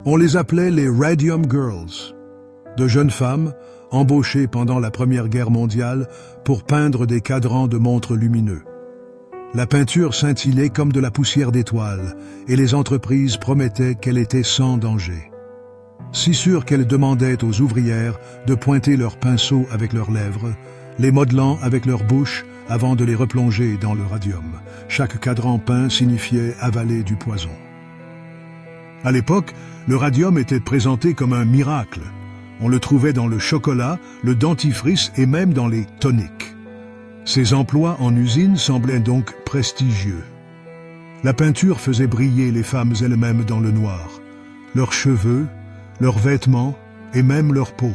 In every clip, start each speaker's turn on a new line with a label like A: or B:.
A: On les appelait les Radium Girls, de jeunes femmes embauchées pendant la Première Guerre mondiale pour peindre des cadrans de montres lumineux. La peinture scintillait comme de la poussière d'étoiles et les entreprises promettaient qu'elle était sans danger. Si sûres qu'elles demandaient aux ouvrières de pointer leurs pinceaux avec leurs lèvres, les modelant avec leur bouche avant de les replonger dans le radium. Chaque cadran peint signifiait avaler du poison. À l'époque, le radium était présenté comme un miracle. On le trouvait dans le chocolat, le dentifrice et même dans les toniques. Ses emplois en usine semblaient donc prestigieux. La peinture faisait briller les femmes elles-mêmes dans le noir, leurs cheveux, leurs vêtements et même leur peau.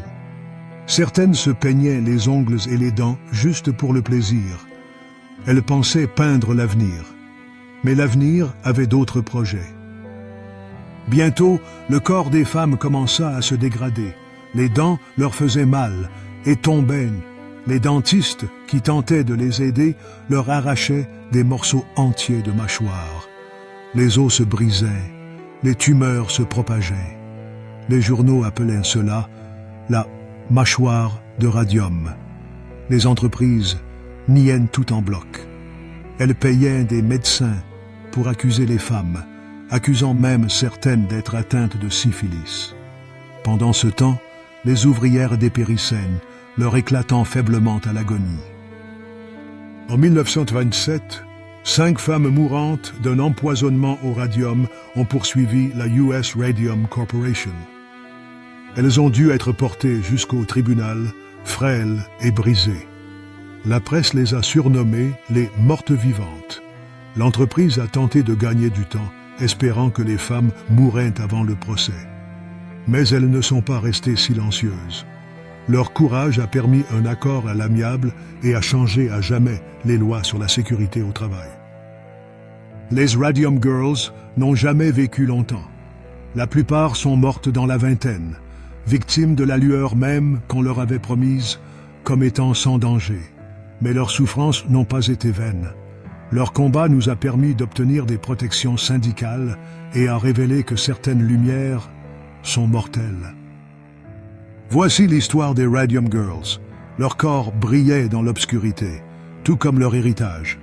A: Certaines se peignaient les ongles et les dents juste pour le plaisir. Elles pensaient peindre l'avenir. Mais l'avenir avait d'autres projets. Bientôt, le corps des femmes commença à se dégrader. Les dents leur faisaient mal et tombaient. Les dentistes, qui tentaient de les aider, leur arrachaient des morceaux entiers de mâchoire. Les os se brisaient, les tumeurs se propageaient. Les journaux appelaient cela la mâchoire de radium. Les entreprises niaient tout en bloc. Elles payaient des médecins pour accuser les femmes, accusant même certaines d'être atteintes de syphilis. Pendant ce temps, les ouvrières dépérissaient, leur éclatant faiblement à l'agonie. En 1927, 5 femmes mourantes d'un empoisonnement au radium ont poursuivi la US Radium Corporation. Elles ont dû être portées jusqu'au tribunal, frêles et brisées. La presse les a surnommées les mortes vivantes. L'entreprise a tenté de gagner du temps, espérant que les femmes mourraient avant le procès. Mais elles ne sont pas restées silencieuses. Leur courage a permis un accord à l'amiable et a changé à jamais les lois sur la sécurité au travail. Les Radium Girls n'ont jamais vécu longtemps. La plupart sont mortes dans la vingtaine, victimes de la lueur même qu'on leur avait promise comme étant sans danger. Mais leurs souffrances n'ont pas été vaines. Leur combat nous a permis d'obtenir des protections syndicales et a révélé que certaines lumières sont mortelles. Voici l'histoire des Radium Girls. Leur corps brillait dans l'obscurité, tout comme leur héritage.